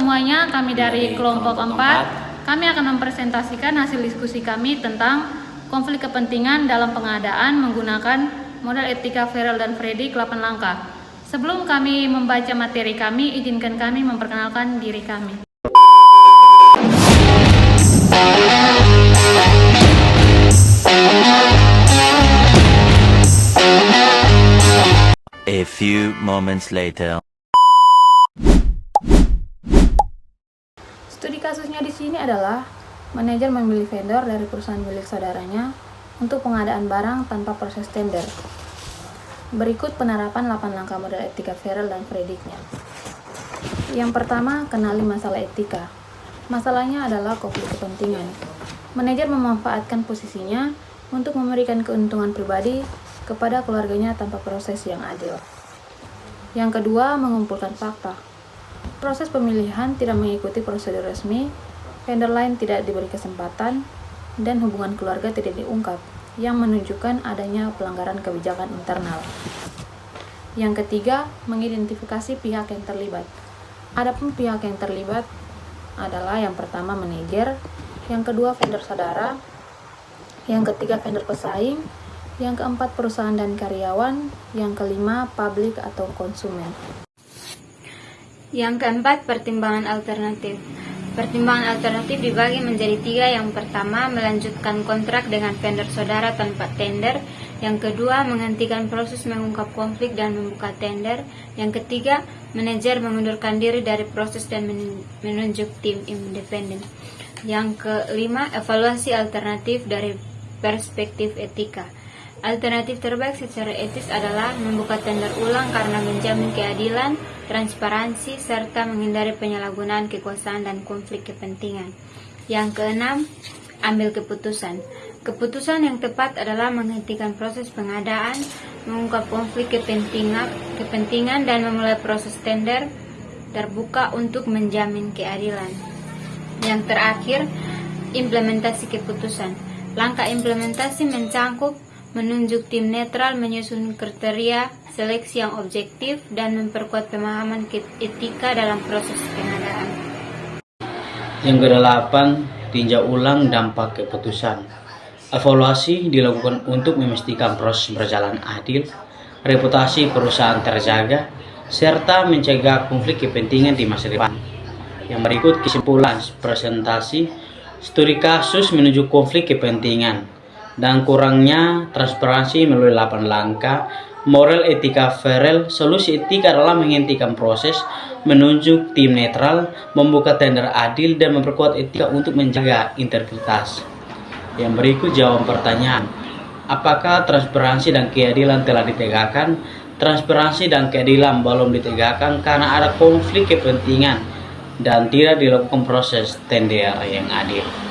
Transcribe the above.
semuanya, kami dari kelompok 4. Kami akan mempresentasikan hasil diskusi kami tentang konflik kepentingan dalam pengadaan menggunakan model etika Farrell dan Fredrik 8 langkah. Sebelum kami membaca materi kami, izinkan kami memperkenalkan diri kami. A few moments later. Studi kasusnya di sini adalah manajer memilih vendor dari perusahaan milik saudaranya untuk pengadaan barang tanpa proses tender. Berikut penerapan 8 langkah model etika Farrell dan Fredriknya. Yang pertama, kenali masalah etika. Masalahnya adalah konflik kepentingan. Manajer memanfaatkan posisinya untuk memberikan keuntungan pribadi kepada keluarganya tanpa proses yang adil. Yang kedua, mengumpulkan fakta. Proses pemilihan tidak mengikuti prosedur resmi, vendor lain tidak diberi kesempatan, dan hubungan keluarga tidak diungkap, yang menunjukkan adanya pelanggaran kebijakan internal. Yang ketiga, mengidentifikasi pihak yang terlibat. Adapun pihak yang terlibat adalah yang pertama manajer, yang kedua vendor saudara, yang ketiga vendor pesaing, yang keempat perusahaan dan karyawan, yang kelima publik atau konsumen. Yang keempat, pertimbangan alternatif. Pertimbangan alternatif dibagi menjadi 3. Yang pertama, melanjutkan kontrak dengan vendor saudara tanpa tender. Yang kedua, menghentikan proses mengungkap konflik dan membuka tender. Yang ketiga, manajer mengundurkan diri dari proses dan menunjuk tim independen. Yang kelima, evaluasi alternatif dari perspektif etika. Alternatif terbaik secara etis adalah membuka tender ulang karena menjamin keadilan, transparansi, serta menghindari penyalahgunaan kekuasaan dan konflik kepentingan. Yang keenam, ambil keputusan. Keputusan yang tepat adalah menghentikan proses pengadaan, mengungkap konflik kepentingan dan memulai proses tender terbuka untuk menjamin keadilan. Yang terakhir, implementasi keputusan. Langkah implementasi mencangkup menunjuk tim netral, menyusun kriteria seleksi yang objektif, dan memperkuat pemahaman etika dalam proses pengadaan. Yang kedelapan, tinjau ulang dampak keputusan. Evaluasi dilakukan untuk memastikan proses berjalan adil, reputasi perusahaan terjaga, serta mencegah konflik kepentingan di masa depan. Yang berikut kesimpulan presentasi studi kasus menunjuk konflik kepentingan dan kurangnya transparansi melalui 8 langkah. Moral etika Farrell, solusi etika adalah menghentikan proses, menunjuk tim netral, membuka tender adil, dan memperkuat etika untuk menjaga integritas. Yang berikut jawaban pertanyaan. Apakah transparansi dan keadilan telah ditegakkan? Transparansi dan keadilan belum ditegakkan karena ada konflik kepentingan dan tidak dilakukan proses tender yang adil.